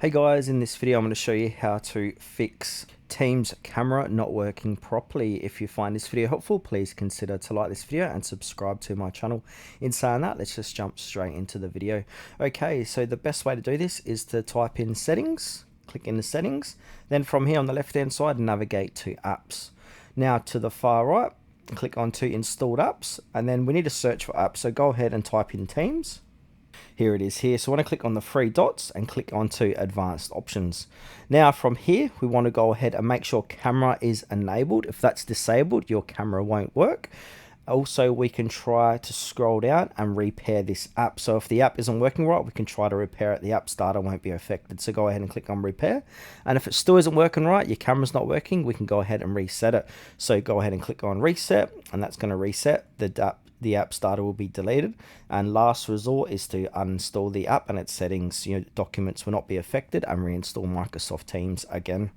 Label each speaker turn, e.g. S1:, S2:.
S1: Hey guys, in this video I'm going to show you how to fix Teams camera not working properly. If you find this video helpful, please consider to like this video and subscribe to my channel. In saying that, let's just jump straight into the video. Okay, so the best way to do this is to type in settings, click in the settings, then from here on the left hand side navigate to apps. Now to the far right, click on to installed apps, and then we need to search for apps, so go ahead and type in Teams. Here it is here. So I want to click on the three dots and click onto advanced options. Now from here, we want to go ahead and make sure camera is enabled. If that's disabled, your camera won't work. Also, we can try to scroll down and repair this app. So if the app isn't working right, we can try to repair it. The app's data won't be affected. So go ahead and click on repair. And if it still isn't working right, your camera's not working, we can go ahead and reset it. So go ahead and click on reset, and that's going to reset the app's data will be deleted. And last resort is to uninstall the app and its settings. Documents will not be affected, and reinstall Microsoft Teams again.